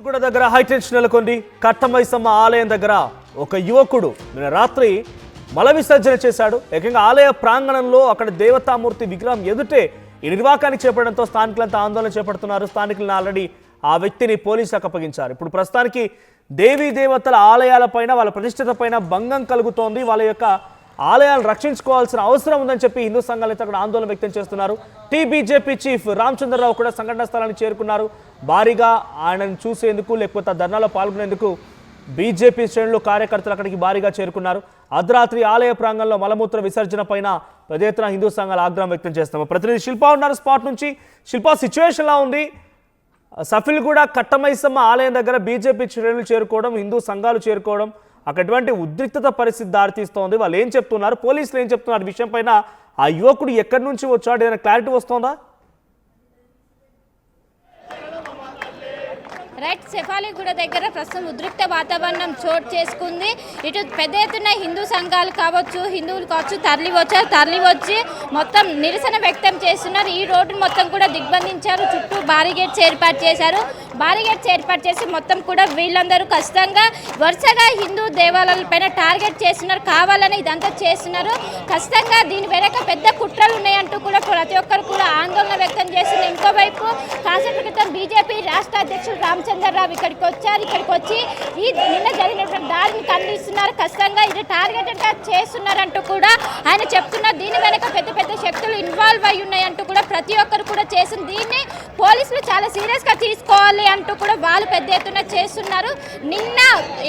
సఫిల్గూడ దగ్గర హైటెన్షన్ నెలకొంది. కట్టమైసమ్మ ఆలయం దగ్గర ఒక యువకుడు నిన్న రాత్రి మల విసర్జన చేశాడు. ఏకంగా ఆలయ ప్రాంగణంలో అక్కడ దేవతామూర్తి విగ్రహం ఎదుటే ఈ నిర్వాకాన్ని చేపట్టడంతో స్థానికులంతా ఆందోళన చేపడుతున్నారు. స్థానికులను ఆల్రెడీ ఆ వ్యక్తిని పోలీసులకు అప్పగించారు. ఇప్పుడు ప్రస్తుతానికి దేవీ దేవతల ఆలయాలపైన వాళ్ళ ప్రతిష్టత పైన భంగం కలుగుతోంది. వాళ్ళ యొక్క ఆలయాలను రక్షించుకోవాల్సిన అవసరం ఉందని చెప్పి హిందూ సంఘాలు అయితే అక్కడ ఆందోళన వ్యక్తం చేస్తున్నారు. టీబీజేపీ చీఫ్ రామచంద్రరావు కూడా సంఘటనా స్థలానికి చేరుకున్నారు. భారీగా ఆయనను చూసేందుకు లేకపోతే ధర్నాలో పాల్గొనేందుకు బీజేపీ శ్రేణులు కార్యకర్తలు అక్కడికి భారీగా చేరుకున్నారు. అర్ధరాత్రి ఆలయ ప్రాంగణంలో మలమూత్ర విసర్జన పైన పెద్ద ఎత్తున హిందూ సంఘాలు ఆగ్రహం వ్యక్తం చేస్తాము. ప్రతినిధి శిల్పా ఉన్నారు స్పాట్ నుంచి. శిల్పా, సిచ్యువేషన్ ఎలా ఉంది? సఫిల్గూడ కట్టమైసమ్మ ఆలయం దగ్గర బీజేపీ శ్రేణులు చేరుకోవడం, హిందూ సంఘాలు చేరుకోవడం అక్కటువంటి ఉద్రిక్తత పరిస్థితి దారితీస్తోంది. వాళ్ళు ఏం చెప్తున్నారు, పోలీసులు ఏం చెప్తున్నారు విషయం పైన? ఆ యువకుడు ఎక్కడి నుంచి వచ్చాడు, ఏదైనా క్లారిటీ వస్తుందా? రైట్, సెఫాలిగూడ దగ్గర ప్రస్తుతం ఉద్రిక్త వాతావరణం చోటు చేసుకుంది. ఇటు పెద్ద ఎత్తున హిందూ సంఘాలు కావచ్చు, హిందువులు కావచ్చు తరలి వచ్చి మొత్తం నిరసన వ్యక్తం చేస్తున్నారు. ఈ రోడ్డు మొత్తం కూడా దిగ్బంధించారు. చుట్టూ బారిగేట్స్ ఏర్పాటు చేశారు. బారిగేట్స్ ఏర్పాటు చేసి మొత్తం కూడా వీళ్ళందరూ ఖచ్చితంగా వరుసగా హిందూ దేవాలయాలపైన టార్గెట్ చేస్తున్నారు. కావాలని ఇదంతా చేస్తున్నారు. ఖచ్చితంగా దీని వెనక పెద్ద కుట్రలు ఉన్నాయంటూ కూడా ప్రతి ఒక్కరు కూడా ఆందోళన వ్యక్తం చేస్తున్నారు. ఇంకోవైపు కాసేపు క్రితం బీజేపీ రాష్ట్ర అధ్యక్షుడు రామచంద్రరావు ఇక్కడికి వచ్చారు. ఇక్కడికి వచ్చి ఈ నిన్న జరిగినటువంటి దాడిని ఖండిస్తున్నారు. ఖచ్చితంగా ఇది టార్గెటెడ్గా చేస్తున్నారంటూ కూడా ఆయన చెప్తున్నారు. దీని వెనక పెద్ద పెద్ద శక్తులు ఇన్వాల్వ్ అయి ఉన్నాయంటూ కూడా ప్రతి ఒక్కరు కూడా చేసిన దీన్ని పోలీసులు చాలా సీరియస్గా తీసుకోవాలి అంటూ కూడా వాళ్ళు పెద్ద ఎత్తున చేస్తున్నారు. నిన్న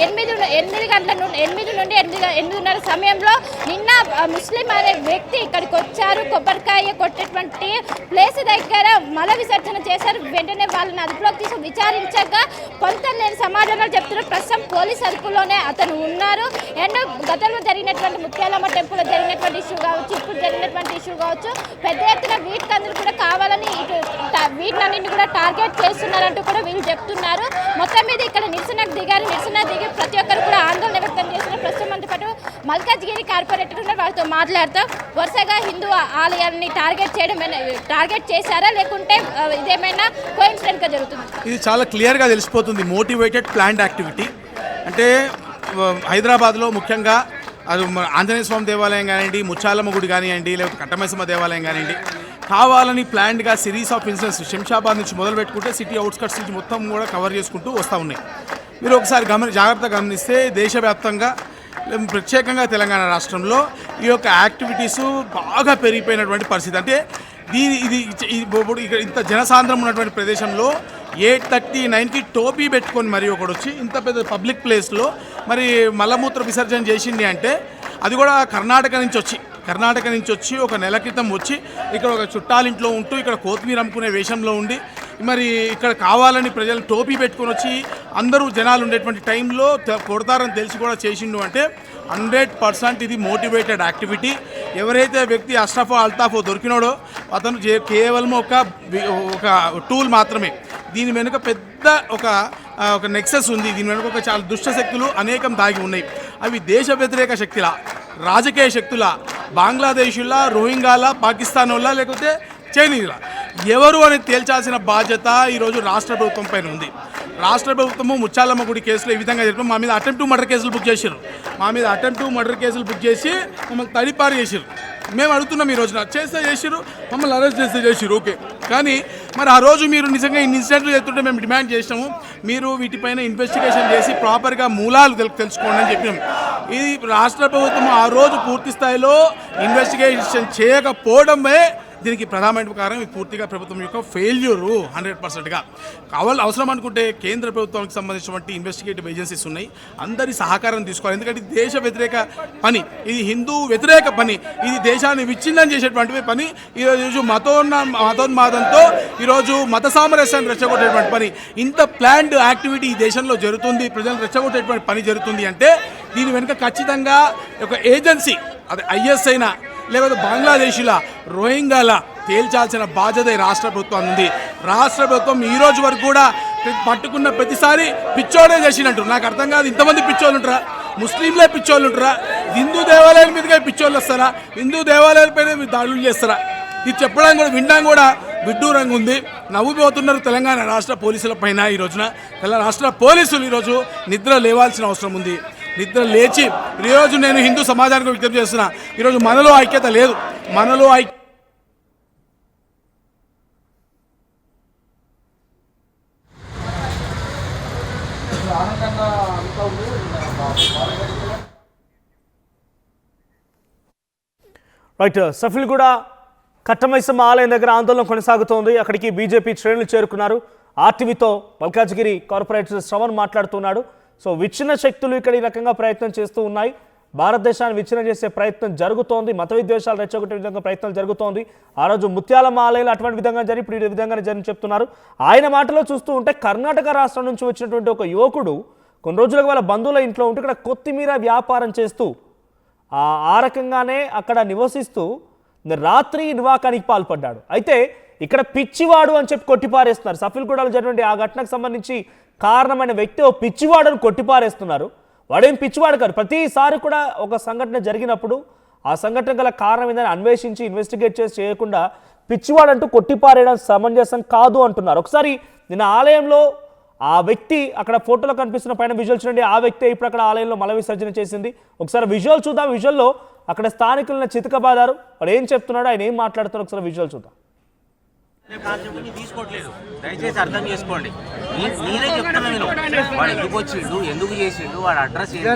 8 నుండి 8:30 సమయంలో నిన్న ముస్లిం అనే వ్యక్తి ఇక్కడికి వచ్చారు. కొబ్బరికాయ కొట్టేటువంటి ప్లేస్ దగ్గర మల విసర్జన చేశారు. వెంటనే వాళ్ళని అదుపులోకి తీసి విచారించగా కొంత లేని సమాధానాలు చెప్తున్నారు. ప్రస్తుతం పోలీస్ అదుపులోనే అతను ఉన్నారు. అండ్ గతంలో జరిగినటువంటి ముత్యాలమ్మ టెంపుల్లో జరిగినటువంటి ఇష్యూ కావచ్చు, ఇప్పుడు జరిగినటువంటి ఇష్యూ కావచ్చు, పెద్ద ఎత్తున వీటికందరూ కూడా కావాలని వీటినన్నింటినీ కూడా టార్గెట్ చేస్తున్నారంటూ కూడా వీళ్ళు చెప్తున్నారు. మొత్తం మీద ఇక్కడ నిరసన దిగి ప్రతి ఒక్కరు కూడా ఆందోళన వ్యక్తం చేస్తున్నారు. ప్రస్తుతం మనతో పాటు మల్కాజ్గిరి కార్పొరేటర్ ఉన్నారు. వాళ్ళతో మాట్లాడుతూ వరుసగా హిందూ ఆలయాన్ని టార్గెట్ చేశారా, లేకుంటే ఇదేమైనా కోఇన్సిడెంట్ గా జరుగుతుంది? ఇది చాలా క్లియర్గా తెలిసిపోతుంది. Motivated planned activity. అంటే హైదరాబాద్లో ముఖ్యంగా అది ఆంజనేయ స్వామి దేవాలయం కానివ్వండి, ముచ్చాలమ్మ గుడి కానివ్వండి, లేకపోతే కట్టమైసమ్మ దేవాలయం కానివ్వండి, కావాలని ప్లాన్డ్గా సిరీస్ ఆఫ్ ఇన్సిడెంట్స్ శంషాబాద్ నుంచి మొదలు పెట్టుకుంటే సిటీ అవుట్స్కట్స్ నుంచి మొత్తం కూడా కవర్ చేసుకుంటూ వస్తూ ఉన్నాయి. మీరు ఒకసారి జాగ్రత్తగా గమనిస్తే దేశవ్యాప్తంగా ప్రత్యేకంగా తెలంగాణ రాష్ట్రంలో ఈ యొక్క యాక్టివిటీసు బాగా పెరిగిపోయినటువంటి పరిస్థితి. అంటే ఇది ఇక్కడ ఇంత జనసాంద్రం ఉన్నటువంటి ప్రదేశంలో 8:39కి టోపీ పెట్టుకొని మరి ఒకడు వచ్చి ఇంత పెద్ద పబ్లిక్ ప్లేస్లో మరి మలమూత్ర విసర్జన చేసింది అంటే అది కూడా కర్ణాటక నుంచి వచ్చి ఒక నెల క్రితం వచ్చి ఇక్కడ ఒక చుట్టాలింట్లో ఉంటూ ఇక్కడ కొత్తిమీర అమ్ముకునే వేషంలో ఉండి మరి ఇక్కడ కావాలని ప్రజలు టోపీ పెట్టుకొని వచ్చి అందరూ జనాలు ఉండేటువంటి టైంలో కొడతారని తెలిసి కూడా చేసిండు అంటే 100% ఇది మోటివేటెడ్ యాక్టివిటీ. ఎవరైతే వ్యక్తి అష్రఫో అల్తాఫో దొరికినాడో అతను కేవలం ఒక టూల్ మాత్రమే. దీని వెనుక పెద్ద ఒక నెక్సెస్ ఉంది. దీని వెనుక ఒక చాలా దుష్ట శక్తులు అనేకం దాగి ఉన్నాయి. అవి దేశ వ్యతిరేక శక్తుల, రాజకీయ శక్తుల, బంగ్లాదేశుల, రోహింగాల, పాకిస్తాన్ వాళ్ళ, లేకపోతే చైనీయుల, ఎవరు అనేది తేల్చాల్సిన బాధ్యత ఈరోజు రాష్ట్ర ప్రభుత్వం పైన ఉంది. రాష్ట్ర ప్రభుత్వము ముచ్చాలమ్మ గుడి కేసులో ఈ విధంగా చెప్పి మా మీద అటెంప్ట్ టు మర్డర్ కేసులు బుక్ చేశారు. బుక్ చేసి మమ్మల్ని తడిపారు చేశారు. మేము అడుగుతున్నాం ఈ రోజున చేసిరు, మమ్మల్ని అరెస్ట్ చేసిరు, ఓకే. కానీ మరి ఆ రోజు మీరు నిజంగా ఇన్ని ఇన్సిడెంట్లు చేస్తుంటే మేము డిమాండ్ చేసినాము, మీరు వీటిపైన ఇన్వెస్టిగేషన్ చేసి ప్రాపర్గా మూలాలు తెలుసుకోండి అని చెప్పినాం. ఇది రాష్ట్ర ప్రభుత్వం ఆ రోజు పూర్తి స్థాయిలో ఇన్వెస్టిగేషన్ చేయకపోవడమే దీనికి ప్రధానమైన కారణం. ఇది పూర్తిగా ప్రభుత్వం యొక్క ఫెయిల్యూరు 100%గా. అవసరం అనుకుంటే కేంద్ర ప్రభుత్వానికి సంబంధించినటువంటి ఇన్వెస్టిగేటివ్ ఏజెన్సీస్ ఉన్నాయి, అందరి సహకారం తీసుకోవాలి. ఎందుకంటే ఇది దేశ వ్యతిరేక పని, ఇది హిందూ వ్యతిరేక పని, ఇది దేశాన్ని విచ్ఛిన్నం చేసేటువంటి పని. ఈరోజు మతోన్మాదంతో ఈరోజు మత సామరస్యాన్ని రెచ్చగొట్టేటువంటి పని, ఇంత ప్లాన్డ్ యాక్టివిటీ ఈ దేశంలో జరుగుతుంది, ప్రజలను రెచ్చగొట్టేటువంటి పని జరుగుతుంది అంటే దీని వెనుక ఖచ్చితంగా ఒక ఏజెన్సీ, అది ఐఎస్ అయినా లేకపోతే బంగ్లాదేశీల, రోహింగాల తేల్చాల్సిన బాధ్యత రాష్ట్ర ప్రభుత్వం ఉంది. రాష్ట్ర ప్రభుత్వం ఈ రోజు వరకు కూడా పట్టుకున్న ప్రతిసారి పిచ్చోడే చేసినట్టు. నాకు అర్థం కాదు, ఇంతమంది పిచ్చోళ్ళు ఉంటారా? ముస్లింలే పిచ్చోళ్ళు ఉంటారా? హిందూ దేవాలయాల మీదుగా పిచ్చోళ్ళు వస్తారా? హిందూ దేవాలయాలపైన దాడులు చేస్తారా? ఇది చెప్పడానికి కూడా వినడానికి కూడా విడ్డూరంగా ఉంది. నవ్వుపోతున్నారు తెలంగాణ రాష్ట్ర పోలీసుల పైన. ఈ రోజున తెలంగాణ రాష్ట్ర పోలీసులు ఈరోజు నిద్ర లేవాల్సిన అవసరం ఉంది. నిద్ర లేచి ఈరోజు నేను హిందూ సమాజానికి విజ్ఞప్తి చేస్తున్నా, ఈరోజు మనలో ఐక్యత లేదు. మనలో రైట్, సఫిల్గూడ కట్టమైసమ్మ ఆలయం దగ్గర ఆందోళన కొనసాగుతోంది. అక్కడికి బీజేపీ శ్రేణులు చేరుకున్నారు. ఆర్టీవీతో మల్కాజ్గిరి కార్పొరేటర్ శ్రవణ్ మాట్లాడుతున్నాడు. సో విచ్ఛిన్న శక్తులు ఇక్కడ ఈ రకంగా ప్రయత్నం చేస్తూ ఉన్నాయి. భారతదేశాన్ని విచ్ఛిన్నం చేసే ప్రయత్నం జరుగుతోంది. మత విద్వేషాలు రెచ్చగొట్టే విధంగా ప్రయత్నం జరుగుతోంది. ఆ రోజు ముత్యాలమ్మ ఆలయంలో అటువంటి విధంగా జరిగి ఇప్పుడు ఈ విధంగానే జరిగి చెప్తున్నారు. ఆయన మాటలో చూస్తూ ఉంటే కర్ణాటక రాష్ట్రం నుంచి వచ్చినటువంటి ఒక యువకుడు కొన్ని రోజులుగా వాళ్ళ బంధువుల ఇంట్లో ఉంటే ఇక్కడ కొత్తిమీర వ్యాపారం చేస్తూ ఆ రకంగానే అక్కడ నివసిస్తూ రాత్రి నిర్వాకానికి పాల్పడ్డాడు. అయితే ఇక్కడ పిచ్చివాడు అని చెప్పి కొట్టిపారేస్తున్నారు. సఫిల్గూడలో జరిగినటువంటి ఆ ఘటనకు సంబంధించి కారణమైన వ్యక్తి ఓ పిచ్చివాడు అని కొట్టిపారేస్తున్నారు. వాడేం పిచ్చివాడు కాదు. ప్రతిసారి కూడా ఒక సంఘటన జరిగినప్పుడు ఆ సంఘటన గల కారణం ఏందని అన్వేషించి ఇన్వెస్టిగేట్ చేసి చేయకుండా పిచ్చివాడు అంటూ కొట్టిపారేయడం సమంజసం కాదు అంటున్నారు. ఒకసారి నిన్న ఆలయంలో ఆ వ్యక్తి అక్కడ ఫోటోలో కనిపిస్తున్న పైన విజువల్ చూడండి. ఆ వ్యక్తి ఇప్పుడు అక్కడ ఆలయంలో మల విసర్జన చేసింది. ఒకసారి విజువల్ చూద్దాం. విజువల్లో అక్కడ స్థానికులను చితకబాదారు. వాడు ఏం చెప్తున్నాడో, ఆయన ఏం మాట్లాడుతున్నారో ఒకసారి విజువల్ చూద్దాం. తీసుకోవట్లేదు, దయచేసి అర్థం చేసుకోండి. నేనే చెప్తున్నా, నేను వాడు ఎందుకు వచ్చిండు, ఎందుకు చేసిండు, వాడు అడ్రస్ ఏంటి,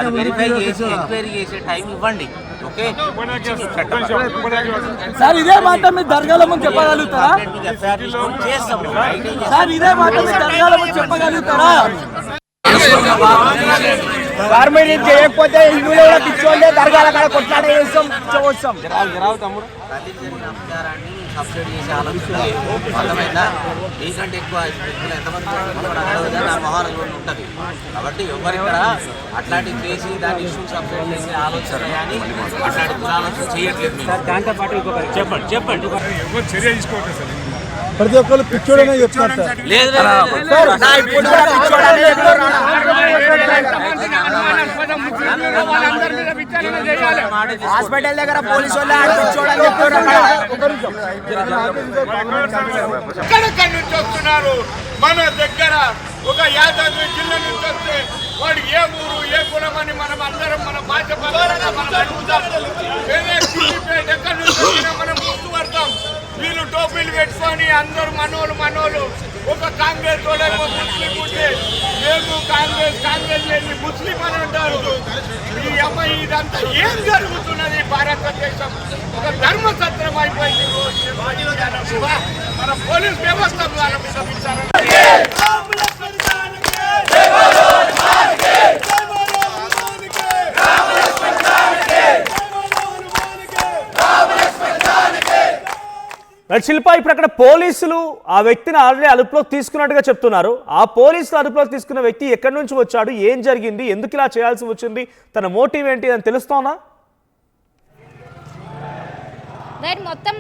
అది వెరిఫై చేసి ఎంక్వైరీ చేసే టైం ఇవ్వండి. ఓకే సార్, ఇదే మాట మీరు దర్గాలో ముందు చెప్పగలుగుతారా? సార్, ఇదే మాట మీరు దర్గాలో ముందు చెప్పగలుగుతారా? గవర్నమెంట్ చేయకపోతే హిందువులు కూడా పిచ్చోళ్ళే దర్గాల కాడ కొట్లాడే చేస్తాం. తమ్ముడు నమస్కారాన్ని సబ్సిడీ చేసే ఆలోచన అర్థమైందా? మీకంటే ఎక్కువ వ్యక్తులు ఎంతమంది నా మొహాలు ఉంటుంది. కాబట్టి ఎవరిక్కడ అట్లాంటివి చేసి దాన్ని ఇష్యూ సబ్సిడీ చేసే ఆలోచన కానీ అట్లాంటి దురాలోచన చేయట్లేదు. దాంతో పాటు చెప్పండి ఎవరు చర్య తీసుకోవట్లేదు సార్. ప్రతి ఒక్కరు పిచ్చోడనే చెప్తున్నారు సార్. లేదు హాస్పిటల్ దగ్గర పోలీసు వాళ్ళు పిచ్చోడని చెప్తున్నారు. ఎక్కడెక్కడి నుంచి వస్తున్నారు మన దగ్గర? ఒక యాదాద్రి జిల్లా నుంచి వస్తే వాడు ఏ ఊరు ఏ కులం అని మనం అందరం మన భాష మనం అడుగుతాం. ఎక్కడి నుంచి వచ్చినా మనం గుర్తుపడతాం. వీళ్ళు టోపీలు పెట్టుకొని అందరూ మనోళ్ళు ఒక కాంగ్రెస్ వాళ్ళేమో ముస్లిం ఉంటే మేము కాంగ్రెస్ లేని ముస్లిం అని అంటారు. ఈ అమ్మాయి ఇదంతా ఏం జరుగుతున్నది? భారతదేశం ఒక ధర్మసత్రం అయిపోయింది. మన పోలీస్ వ్యవస్థ ద్వారా శిల్ప, ఇప్పుడు అక్కడ పోలీసులు ఆ వ్యక్తిని ఆల్రెడీ అదుపులో తీసుకున్నట్టుగా చెప్తున్నారు. ఆ పోలీసులు అదుపులో తీసుకున్న వ్యక్తి ఎక్కడి నుంచి వచ్చాడు, ఏం జరిగింది, ఎందుకు ఇలా చేయాల్సి వచ్చింది, తన మోటివ్ ఏంటి అని తెలుస్తోందా? రైట్, మొత్తం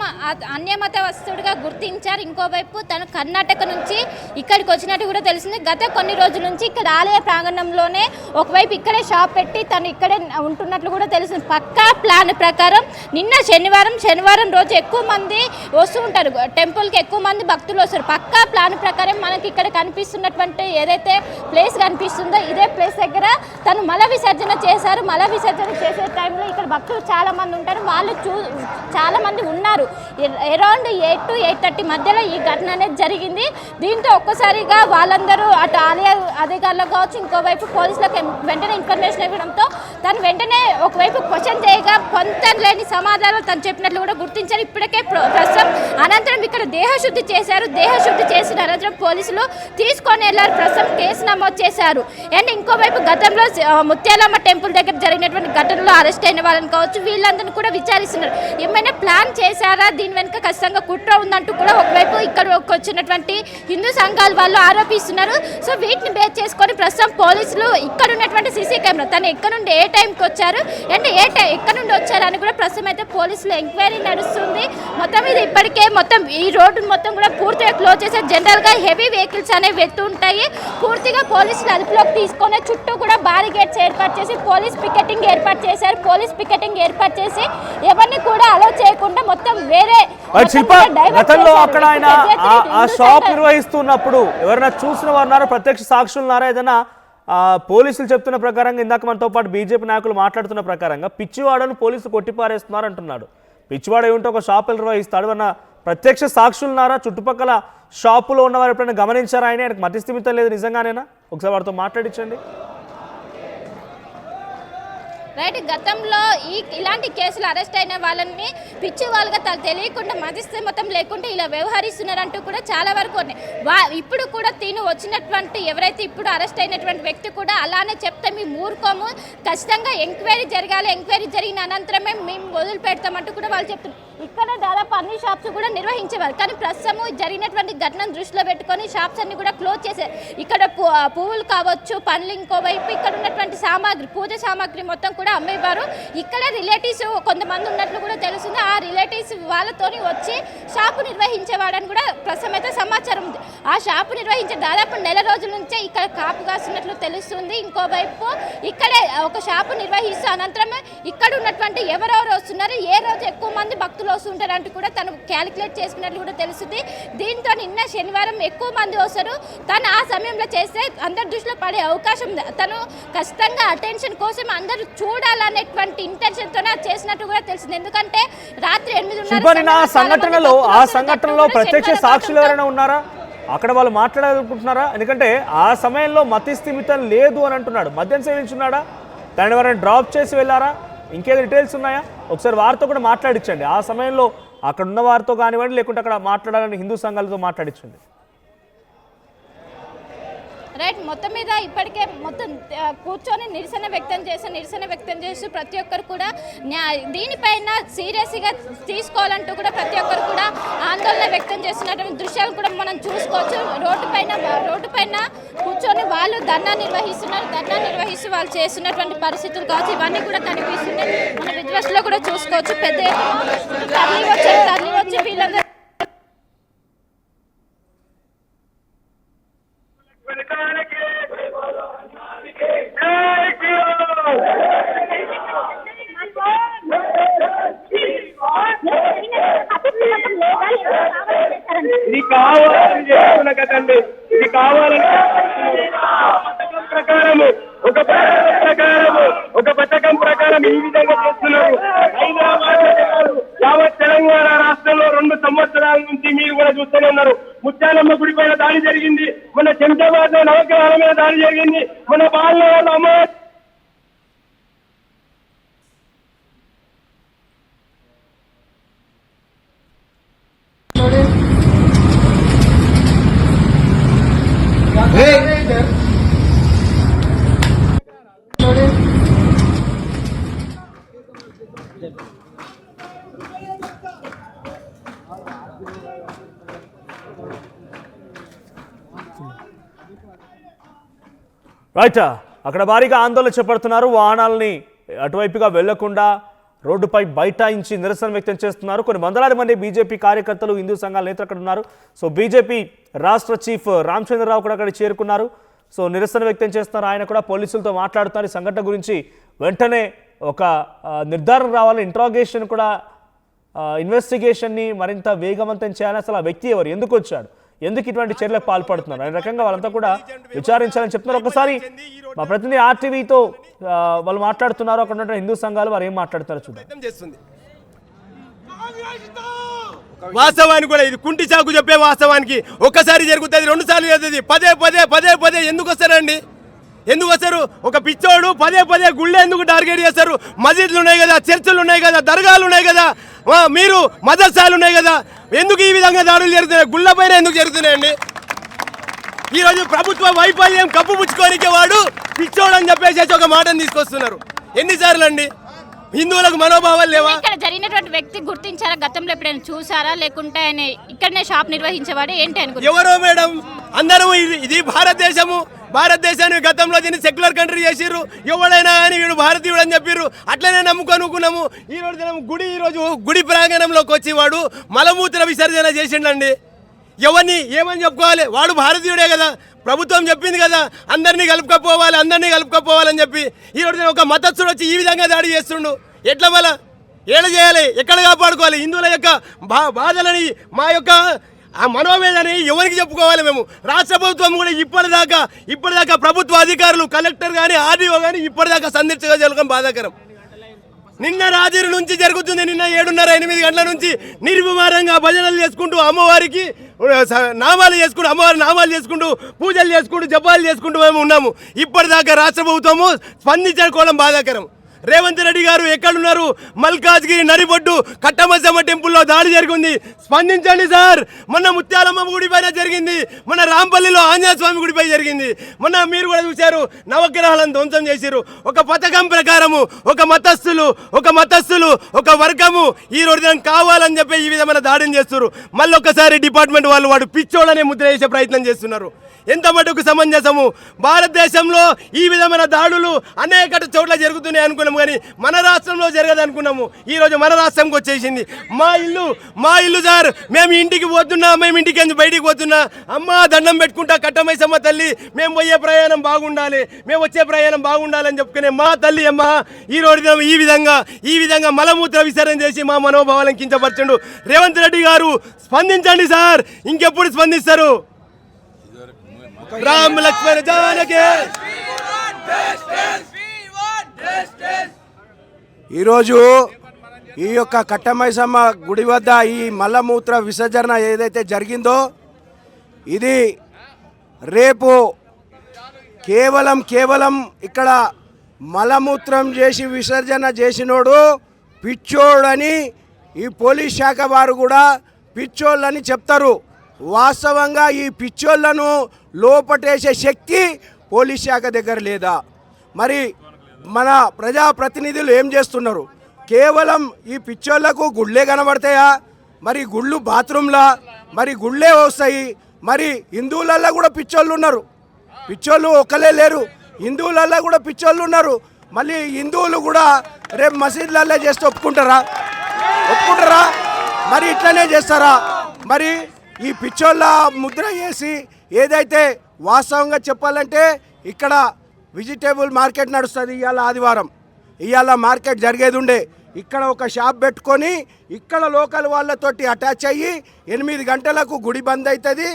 అన్యమత వస్తువుడిగా గుర్తించారు. ఇంకోవైపు తను కర్ణాటక నుంచి ఇక్కడికి వచ్చినట్టు కూడా తెలిసింది. గత కొన్ని రోజుల నుంచి ఇక్కడ ఆలయ ప్రాంగణంలోనే ఒకవైపు ఇక్కడే షాప్ పెట్టి తను ఇక్కడే ఉంటున్నట్లు కూడా తెలిసింది. పక్కా ప్లాన్ ప్రకారం నిన్న శనివారం రోజు ఎక్కువ మంది వస్తూ ఉంటారు టెంపుల్కి, ఎక్కువ మంది భక్తులు వస్తారు. పక్కా ప్లాన్ ప్రకారం మనకి ఇక్కడ కనిపిస్తున్నటువంటి ఏదైతే ప్లేస్ కనిపిస్తుందో ఇదే ప్లేస్ దగ్గర తను మల విసర్జన చేశారు. మల విసర్జన చేసే టైంలో ఇక్కడ భక్తులు చాలా మంది ఉంటారు. వాళ్ళు చాలా మంది ఉన్నారు. అరౌండ్ 8 to 8:30 మధ్యలో ఈ ఘటన అనేది జరిగింది. దీంతో ఒక్కసారిగా వాళ్ళందరూ అటు ఆలయ అధికారులకు కావచ్చు, ఇంకోవైపు పోలీసులకు వెంటనే ఇన్ఫర్మేషన్ ఇవ్వడంతో తను వెంటనే ఒకవైపు క్వశ్చన్ చేయగా పొంతం లేని సమాధానం తను చెప్పినట్లు కూడా గుర్తించారు. ఇప్పటికే ప్రస్తుతం అనంతరం ఇక్కడ దేహశుద్ధి చేశారు. దేహశుద్ధి చేసిన అనంతరం పోలీసులు తీసుకొని వెళ్ళారు. ప్రస్తుతం కేసు నమోదు చేశారు. అండ్ ఇంకోవైపు గతంలో ముత్యాలమ్మ టెంపుల్ దగ్గర జరిగినటువంటి ఘటనలో అరెస్ట్ అయిన వాళ్ళని కావచ్చు, వీళ్ళందరినీ కూడా విచారిస్తున్నారు. ఏమైనా ప్లాన్ చేశారా, దీని వెనుక ఖచ్చితంగా కుట్ర ఉందంటూ కూడా ఒకవైపు ఇక్కడ వచ్చినటువంటి హిందూ సంఘాల వాళ్ళు ఆరోపిస్తున్నారు. సో వీటిని బేస్ చేసుకొని ప్రస్తుతం పోలీసులు ఇక్కడ ఉన్నటువంటి సీసీ కెమెరా తను ఎక్కడ నుండి ఏ టైంకి వచ్చారు అండ్ ఎక్కడ నుండి వచ్చారు అని కూడా ప్రస్తుతం అయితే పోలీసులు ఎంక్వైరీ నడుస్తుంది. మొత్తం ఇది ఇప్పటికే మొత్తం ఈ రోడ్డు మొత్తం కూడా పూర్తిగా క్లోజ్ చేశారు. జనరల్గా హెవీ వెహికల్స్ అనేవి వెళ్తుంటాయి. పూర్తిగా పోలీసులు అదుపులోకి తీసుకొని చుట్టూ కూడా బారిగేట్స్ ఏర్పాటు చేసి పోలీస్ పికెటింగ్ ఏర్పాటు చేశారు. పోలీస్ పికెటింగ్ ఏర్పాటు చేసి ఎవరిని కూడా అలో చేయకుండా మొత్తం వేరే శిల్ప, గతంలో అక్కడ ఆయన ఆ షాప్ నిర్వహిస్తున్నప్పుడు ఎవరైనా చూసిన వారు ఉన్నారా, ప్రత్యక్ష సాక్షులు ఉన్నారా? ఏదైనా పోలీసులు చెప్తున్న ప్రకారంగా, ఇందాక మనతో పాటు బీజేపీ నాయకులు మాట్లాడుతున్న ప్రకారంగా పిచ్చివాడను పోలీసులు కొట్టిపారేస్తున్నారు అంటున్నాడు. పిచ్చివాడ ఏమిటో ఒక షాపులు నిర్వహిస్తాడు అన్న ప్రత్యక్ష సాక్షులు ఉన్నారా? చుట్టుపక్కల షాపులో ఉన్నవారు ఎప్పుడైనా గమనించారా? ఆయనకు మతిస్థిమితం లేదు నిజంగానేనా? ఒకసారి వారితో మాట్లాడించండి. రైట్, గతంలో ఇలాంటి కేసులు అరెస్ట్ అయిన వాళ్ళని పిచ్చి వాళ్ళగా తెలియకుండా మతిస్థిమితం లేకుండా ఇలా వ్యవహరిస్తున్నారంటూ కూడా చాలా వరకు ఇప్పుడు కూడా తిను వచ్చినటువంటి ఎవరైతే ఇప్పుడు అరెస్ట్ అయినటువంటి వ్యక్తి కూడా అలానే చెప్తే మేము ఊరుకోము, ఖచ్చితంగా ఎంక్వైరీ జరగాలి, ఎంక్వైరీ జరిగిన అనంతరమే మేము వదిలిపెడతామంటూ కూడా వాళ్ళు చెప్తున్నారు. ఇక్కడ దాదాపు అన్ని షాప్స్ కూడా నిర్వహించేవారు. కానీ ప్రస్తుతం జరిగినటువంటి ఘటనను దృష్టిలో పెట్టుకొని షాప్స్ అన్ని కూడా క్లోజ్ చేశారు. ఇక్కడ పువ్వులు కావచ్చు, పండ్లు, ఇంకోవైపు ఇక్కడ ఉన్నటువంటి సామాగ్రి, పూజ సామాగ్రి మొత్తం కూడా అమ్మేవారు. ఇక్కడ రిలేటివ్స్ కొంతమంది ఉన్నట్లు కూడా తెలుస్తుంది. ఆ రిలేటివ్స్ వాళ్ళతోని వచ్చి షాపు నిర్వహించేవాడని కూడా ప్రస్తుతం అయితే సమాచారం ఉంది. ఆ షాపు నిర్వహించే దాదాపు నెల రోజుల నుంచే ఇక్కడ కాపు కాస్తున్నట్లు తెలుస్తుంది. ఇంకోవైపు ఇక్కడే ఒక షాపు నిర్వహిస్తూ అనంతరం ఇక్కడ ఉన్నటువంటి ఎవరెవరు వస్తున్నారు, ఏ రోజు ఎక్కువ మంది భక్తులు వస్తుంటారు అంటూ కూడా తను క్యాలిక్యులేట్ చేసుకున్నట్లు కూడా తెలుస్తుంది. దీంతో నిన్న శనివారం ఎక్కువ మంది వస్తారు. తను ఆ సమయంలో చేస్తే అందరి దృష్టిలో పడే అవకాశం ఉంది. తను ఖచ్చితంగా అటెన్షన్ కోసం అందరూ చూడాలనేటువంటి ఇంటెన్షన్ తోనే చేసినట్టు కూడా తెలిసింది. ఎందుకంటే రాత్రి 8:30 ఆ సంఘటనలో ప్రత్యక్ష సాక్షులు ఎవరైనా ఉన్నారా? అక్కడ వాళ్ళు మాట్లాడాలనుకుంటున్నారా? ఎందుకంటే ఆ సమయంలో మతిస్థిమితం లేదు అని అంటున్నాడు. మద్యం సేవించున్నాడా? దాన్ని ఎవరైనా డ్రాప్ చేసి వెళ్ళారా? ఇంకేదో డీటెయిల్స్ ఉన్నాయా? ఒకసారి వారితో కూడా మాట్లాడించండి. ఆ సమయంలో అక్కడ ఉన్న వారితో కానివ్వండి, లేకుంటే అక్కడ మాట్లాడాలని హిందూ సంఘాలతో మాట్లాడించండి. రైట్, మొత్తం మీద ఇప్పటికే మొత్తం కూర్చొని నిరసన వ్యక్తం చేస్తూ ప్రతి ఒక్కరు కూడా దీనిపైన సీరియస్గా తీసుకోవాలంటూ కూడా ప్రతి ఒక్కరు కూడా ఆందోళన వ్యక్తం చేస్తున్నటువంటి దృశ్యాలు కూడా మనం చూసుకోవచ్చు. రోడ్డు పైన కూర్చొని వాళ్ళు ధర్నా నిర్వహిస్తూ వాళ్ళు చేస్తున్నటువంటి పరిస్థితులు కావచ్చు, ఇవన్నీ కూడా కనిపిస్తున్నాయి. మన విజువల్స్లో కూడా చూసుకోవచ్చు. పెద్ద తరలి వచ్చి వీళ్ళందరూ ఇది కావాలని చేస్తున్న కదండి. ఇది కావాలని ఒక పథకం ప్రకారం ఈ విధంగా చేస్తున్నారు. హైదరాబాద్ యావత్ తెలంగాణ రాష్ట్రంలో 2 సంవత్సరాల నుంచి మీరు కూడా చూస్తూనే ఉన్నారు. ముత్యాలమ్మ గుడి పైన దాడి జరిగింది, మన శంషాబాద్ లో నవగ్రహాల మీద దాడి జరిగింది, మన బాలలో అమ్మ రైట్, అక్కడ భారీగా ఆందోళన చేపడుతున్నారు. వాహనాలని అటువైపుగా వెళ్లకుండా రోడ్డుపై బైఠాయించి నిరసన వ్యక్తం చేస్తున్నారు. కొన్ని వందలాది మంది బీజేపీ కార్యకర్తలు, హిందూ సంఘాల నేతలు అక్కడ ఉన్నారు. సో బీజేపీ రాష్ట్ర చీఫ్ రామచంద్రరావు కూడా అక్కడ చేరుకున్నారు. సో నిరసన వ్యక్తం చేస్తున్నారు. ఆయన కూడా పోలీసులతో మాట్లాడుతున్నారు. ఈ సంఘటన గురించి వెంటనే ఒక నిర్ధారణ రావాలి, ఇంట్రాగేషన్ కూడా, ఇన్వెస్టిగేషన్ని మరింత వేగవంతం చేయాలి. అసలు ఆ వ్యక్తి ఎవరు, ఎందుకు వచ్చాడు, ఎందుకు ఇటువంటి చర్యలకు పాల్పడుతున్నారు అనే రకంగా వాళ్ళంతా కూడా విచారించాలని చెప్తున్నారు. ఒకసారి మా ప్రతినిధి ఆర్టీవీతో వాళ్ళు మాట్లాడుతున్నారు. అక్కడ ఉన్న హిందూ సంఘాలు వారు ఏం మాట్లాడుతున్నారో చూద్దాం. వాస్తవానికి కూడా ఇది కుంటి చాకు చెప్పే వాస్తవానికి ఒక్కసారి జరుగుతుంది, 2 సార్లు జరుగుతుంది. పదే పదే ఎందుకు వస్తారండి? ఎందుకు వస్తారు? ఒక పిచ్చోడు పదే గుళ్ళు ఎందుకు టార్గెట్ చేస్తారు? మసీదులు ఉన్నాయి కదా, చర్చిలు ఉన్నాయి కదా, దర్గాలు ఉన్నాయి కదా, మీరు మదర్సాలు ఉన్నాయి కదా, ఎందుకు ఈ విధంగా దాడులు జరుగుతున్నాయి? గుళ్ళ పైన ఎందుకు జరుగుతున్నాయండి? ఈరోజు ప్రభుత్వ వైఫల్యం కప్పుపుచ్చుకోనికే వాడు పిచ్చోడు అని చెప్పేసి ఒక మాటను తీసుకొస్తున్నారు. ఎన్నిసార్లు అండి? హిందువులకు మనోభావాలు లేవా? ఇక్కడ జరిగినటువంటి వ్యక్తి గుర్తించారా? గతంలో ఎప్పుడైనా చూసారా? లేకుంటే ఆయన ఇక్కడనే షాప్ నిర్వహించేవాడు ఏంటి అని? ఎవరో మేడం, అందరూ ఇది భారతదేశము. భారతదేశాన్ని గతంలో దీన్ని సెక్యులర్ కంట్రీ చేసిర్రు. ఎవడైనా కానీ వీడు భారతీయుడు అని చెప్పిర్రు. అట్లనే నమ్ముకున్నాము. ఈరోజు గుడి ప్రాంగణంలోకి వచ్చి వాడు మలమూత్ర విసర్జన చేసిండండి. ఎవరిని ఏమని చెప్పుకోవాలి? వాడు భారతీయుడే కదా. ప్రభుత్వం చెప్పింది కదా అందరినీ కలుపుకపోవాలని చెప్పి. ఈరోజు ఒక మతస్థుడు వచ్చి ఈ విధంగా దాడి చేస్తుండు. ఎట్లా మళ్ళా ఏడ చేయాలి? ఎక్కడ కాపాడుకోవాలి? హిందువుల యొక్క బాధలని, మా యొక్క ఆ మనోవేదని ఎవరికి చెప్పుకోవాలి? మేము రాష్ట్ర ప్రభుత్వం కూడా ఇప్పటిదాకా ప్రభుత్వ అధికారులు, కలెక్టర్ కానీ, ఆర్డీఓ కానీ ఇప్పటిదాకా సందర్శించగలగడం బాధాకరం. నిన్న రాత్రి నుంచి జరుగుతుంది. నిన్న 7:30-8 గంటల నుంచి నిర్విమారంగా భజనలు చేసుకుంటూ అమ్మవారికి అమ్మవారి నామాలు చేసుకుంటూ పూజలు చేసుకుంటూ జపాలు చేసుకుంటూ మేము ఉన్నాము. ఇప్పటిదాకా రాష్ట్ర ప్రభుత్వము స్పందించుకోవడం బాధాకరం. రేవంత్ రెడ్డి గారు ఎక్కడున్నారు? మల్కాజ్గిరి నడిబొడ్డు కట్టమసమ్మ టెంపుల్లో దాడి జరిగింది. స్పందించండి సార్. మొన్న ముత్యాలమ్మ గుడి పైన జరిగింది. మొన్న రాంపల్లిలో ఆంజనేయ స్వామి గుడిపై జరిగింది. మొన్న మీరు కూడా చూశారు, నవగ్రహాలను ధ్వంసం చేశారు. ఒక పథకం ప్రకారము ఒక మతస్థులు ఒక వర్గము ఈ రోజు కావాలని చెప్పి ఈ విధమైన దాడిని చేస్తున్నారు. మళ్ళీ ఒక్కసారి డిపార్ట్మెంట్ వాడు పిచ్చోళ్ళనే ముద్ర వేసే ప్రయత్నం చేస్తున్నారు. ఎంత మటుకు సమంజసము? భారతదేశంలో ఈ విధమైన దాడులు అనేక చోట్ల జరుగుతున్నాయి అనుకున్నాము, కానీ మన రాష్ట్రంలో జరగదనుకున్నాము. ఈరోజు మన రాష్ట్రంకి వచ్చేసింది. మా ఇల్లు సార్. మేము ఇంటికి బయటికి పోతున్నా. అమ్మ దండం పెట్టుకుంటా, కట్టమైసమ్మ తల్లి, మేము పోయే ప్రయాణం బాగుండాలి, మేము వచ్చే ప్రయాణం బాగుండాలని చెప్పుకునే మా తల్లి అమ్మ ఈరోజు ఈ విధంగా మలమూత్ర విసర్జన చేసి మా మనోభావాలను కించపరచండు. రేవంత్ రెడ్డి గారు స్పందించండి సార్. ఇంకెప్పుడు స్పందిస్తారు? రామ్ లక్ష్మణ జానకి. ఈరోజు ఈ యొక్క కట్టమైసమ్మ గుడి వద్ద ఈ మలమూత్ర విసర్జన ఏదైతే జరిగిందో ఇది రేపు కేవలం ఇక్కడ మలమూత్రం చేసి విసర్జన చేసినోడు పిచ్చోడని ఈ పోలీస్ శాఖ వారు కూడా పిచ్చోళ్ళని చెప్తారు. వాస్తవంగా ఈ పిచ్చోళ్లను లోపటేసే శక్తి పోలీస్ శాఖ దగ్గర లేదా? మరి మన ప్రజాప్రతినిధులు ఏం చేస్తున్నారు? కేవలం ఈ పిచ్చోళ్లకు గుళ్ళే కనబడతాయా? మరి గుళ్ళు బాత్రూంలా? మరి గుళ్ళే వస్తాయి? మరి హిందువులల్లో కూడా పిచ్చోళ్ళు ఉన్నారు. పిచ్చోళ్ళు ఒక్కలే లేరు, హిందువులల్లో కూడా పిచ్చోళ్ళు ఉన్నారు. మళ్ళీ హిందువులు కూడా రేపు మసీదులల్లో చేస్తే ఒప్పుకుంటారా? మరి ఇట్లనే చేస్తారా? మరి ఈ పిచ్చోళ్ళ ముద్ర వేసి ఏదైతే వాస్తవంగా చెప్పాలంటే ఇక్కడ వెజిటేబుల్ మార్కెట్ నడుస్తుంది. ఇవాళ మార్కెట్ జరిగేది ఉండే. ఇక్కడ ఒక షాప్ పెట్టుకొని ఇక్కడ లోకల్ వాళ్ళతోటి అటాచ్ అయ్యి 8 గంటలకు గుడి బంద్ అవుతుంది.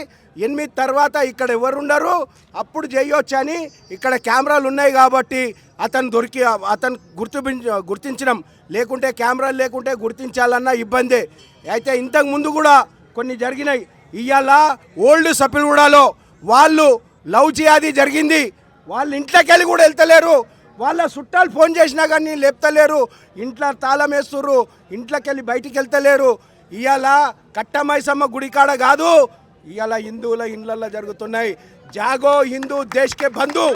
8 తర్వాత ఇక్కడ ఎవరు ఉండరు, అప్పుడు చేయొచ్చని ఇక్కడ కెమెరాలు ఉన్నాయి కాబట్టి అతను గుర్తించడం. లేకుంటే కెమెరాలు లేకుంటే గుర్తించాలన్న ఇబ్బందే. అయితే ఇంతకు ముందు కూడా కొన్ని జరిగినాయి. ఇవాళ ఓల్డ్ సపిల్గూడలో వాళ్ళు లవ్ జిహాదీ జరిగింది. వాళ్ళు ఇంట్లోకి వెళ్ళి కూడా వెళ్తలేరు. వాళ్ళ చుట్టాలు ఫోన్ చేసినా కానీ లేపుతలేరు. ఇంట్లో తాళం వేస్తుర్రు, ఇంట్లోకి వెళ్ళి బయటికి వెళ్తలేరు. ఇవాళ కట్టమైసమ్మ గుడికాడ కాదు, ఇవాళ హిందువుల ఇండ్లల్లో జరుగుతున్నాయి. జాగో హిందూ దేశ్కే బంధు.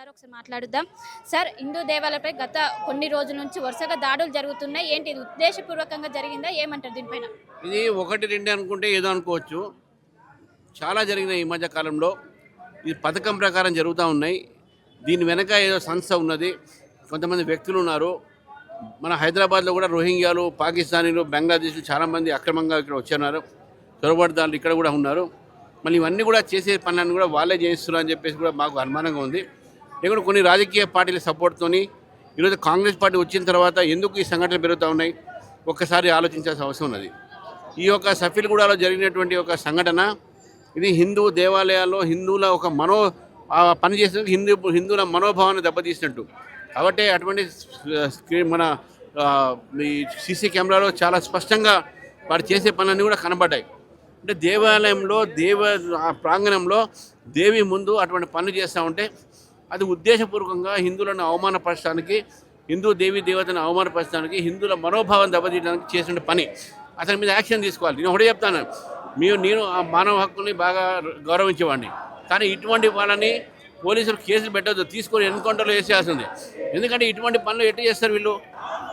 ఒకసారి మాట్లాడుదాం సార్. హిందూ దేవాలయాలపై గత కొన్ని రోజుల నుంచి వరుసగా దాడులు జరుగుతున్నాయి. ఏంటి ఇది ఉద్దేశపూర్వకంగా జరిగిందా? ఏమంటారు దీనిపైన? ఇది 1-2 అనుకుంటే ఏదో అనుకోవచ్చు. చాలా జరిగినాయి ఈ మధ్య కాలంలో. ఇది పథకం ప్రకారం జరుగుతూ ఉన్నాయి. దీని వెనక ఏదో సంస్థ ఉన్నది, కొంతమంది వ్యక్తులు ఉన్నారు. మన హైదరాబాద్లో కూడా రోహింగ్యాలు, పాకిస్తానీలు, బంగ్లాదేశ్లు చాలామంది అక్రమంగా ఇక్కడ వచ్చున్నారు. చొరబాటుదారులు ఇక్కడ కూడా ఉన్నారు. మళ్ళీ ఇవన్నీ కూడా చేసే పనులను కూడా వాళ్ళే చేయిస్తున్నారు అని చెప్పేసి కూడా మాకు అనుమానంగా ఉంది. ఇక్కడ కొన్ని రాజకీయ పార్టీల సపోర్ట్తోని ఈరోజు కాంగ్రెస్ పార్టీ వచ్చిన తర్వాత ఎందుకు ఈ సంఘటనలు పెరుగుతూ ఉన్నాయి ఒక్కసారి ఆలోచించాల్సిన అవసరం ఉన్నది. ఈ యొక్క సఫీల్గూడలో జరిగినటువంటి ఒక సంఘటన ఇది హిందూ దేవాలయాల్లో హిందువుల ఒక పని చేసినట్టు హిందువుల మనోభావాన్ని దెబ్బతీసినట్టు. కాబట్టి అటువంటి మన ఈ సీసీ కెమెరాలో చాలా స్పష్టంగా వారు చేసే పనులన్నీ కూడా కనబడ్డాయి. అంటే దేవాలయంలో ప్రాంగణంలో దేవి ముందు అటువంటి పనులు చేస్తూ ఉంటే అది ఉద్దేశపూర్వకంగా హిందువులను అవమానపరచడానికి, హిందూ దేవీ దేవతను అవమానపరచడానికి, హిందువుల మనోభావం దెబ్బతీయడానికి చేసిన పని. అతని మీద యాక్షన్ తీసుకోవాలి. నేను ఒకటే చెప్తాను, నేను ఆ మానవ హక్కుల్ని బాగా గౌరవించేవాడిని. కానీ ఇటువంటి వాళ్ళని పోలీసులు కేసులు పెట్టద్దు, తీసుకొని ఎన్కౌంటర్లో వేసేయాల్సింది. ఎందుకంటే ఇటువంటి పనులు ఎట్లా చేస్తారు వీళ్ళు?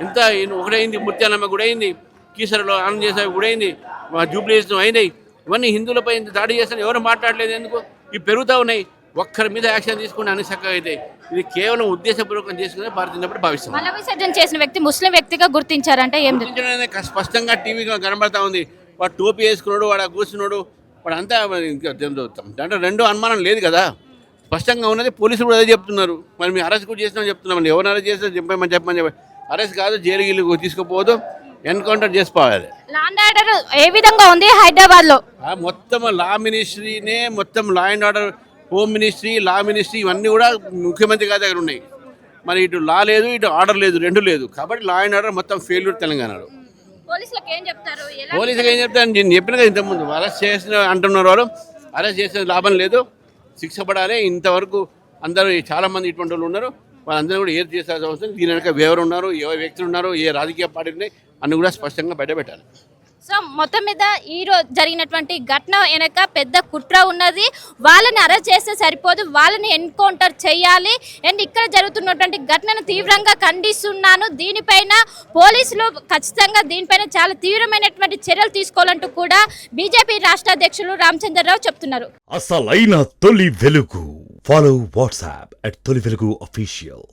ఎంత ఒకటైంది, ముత్యాలమ్మ గుడి అయింది, కీసరలో ఆనంద చేసే గుడి అయింది, జూబ్లీస్ అయినాయి. ఇవన్నీ హిందువులపై దాడి చేస్తారు, ఎవరు మాట్లాడలేదు. ఎందుకు ఇవి పెరుగుతూ ఉన్నాయి? ఒక్కరి మీద యాక్షన్ తీసుకుని అన్ని చక్కగా అయితే ఇది కేవలం ఉద్దేశపూర్వకం చేసుకునే భారతీయ భావిస్తాం. మల విసర్జన చేసిన వ్యక్తి ముస్లిం వ్యక్తిగా గుర్తించారంటే ఏం స్పష్టంగా టీవీగా కనబడతా ఉంది. వాడు టోపీ వేసుకున్నాడు, వాడు కూర్చున్నాడు, వాడు అంతా దాంట్లో రెండో అనుమానం లేదు కదా, స్పష్టంగా ఉన్నది. పోలీసులు కూడా అదే చెప్తున్నారు. మరి మేము అరెస్ట్ కూడా చేసినామని చెప్తున్నామండి. ఎవరు అరెస్ట్ చేస్తే చెప్పమని అరెస్ట్ కాదు, జైలుకి తీసుకుపోదు, ఎన్కౌంటర్ చేసుకోవాలి. లాండ్ ఆర్డర్ ఏ విధంగా ఉంది హైదరాబాద్ లో? మొత్తం లా మినిస్ట్రీనే, మొత్తం law and order, home ministry, law ministry ఇవన్నీ కూడా ముఖ్యమంత్రి గారి దగ్గర ఉన్నాయి. మరి ఇటు లా లేదు, ఇటు ఆర్డర్ లేదు, రెండు లేదు. కాబట్టి లా అండ్ ఆర్డర్ మొత్తం ఫెయిల్యూర్ తెలంగాణలో. పోలీసులకు ఏం చెప్తారు? నేను చెప్పిన కదా ఇంతకుముందు, అరెస్ట్ చేసిన అంటున్నారు వాళ్ళు. అరెస్ట్ చేసిన లాభం లేదు, శిక్ష పడాలి. ఇంతవరకు అందరూ చాలామంది ఇటువంటి వాళ్ళు ఉన్నారు. వాళ్ళందరూ కూడా ఏది చేయాల్సిన అవసరం. దీని వెనక ఎవరు ఉన్నారు, ఏ వ్యక్తులు ఉన్నారు, ఏ రాజకీయ పార్టీ ఉన్నాయి అన్ని కూడా స్పష్టంగా బయటపెట్టాలి. సో మొత్తం మీద ఈరోజు జరిగినటువంటి ఘటన వెనక పెద్ద కుట్ర ఉన్నది. వాళ్ళని అరెస్ట్ చేస్తే సరిపోదు, వాళ్ళని ఎన్కౌంటర్ చేయాలి. అండ్ ఇక్కడ జరుగుతున్నటువంటి ఘటనను తీవ్రంగా ఖండిస్తున్నాను. దీనిపైన పోలీసులు ఖచ్చితంగా దీనిపైన చాలా తీవ్రమైనటువంటి చర్యలు తీసుకోవాలంటూ కూడా బీజేపీ రాష్ట్ర అధ్యక్షులు రామచంద్రరావు చెప్తున్నారు. అసలైన తొలి వెలుగు. ఫాలో వాట్సాప్ @తొలి వెలుగు official.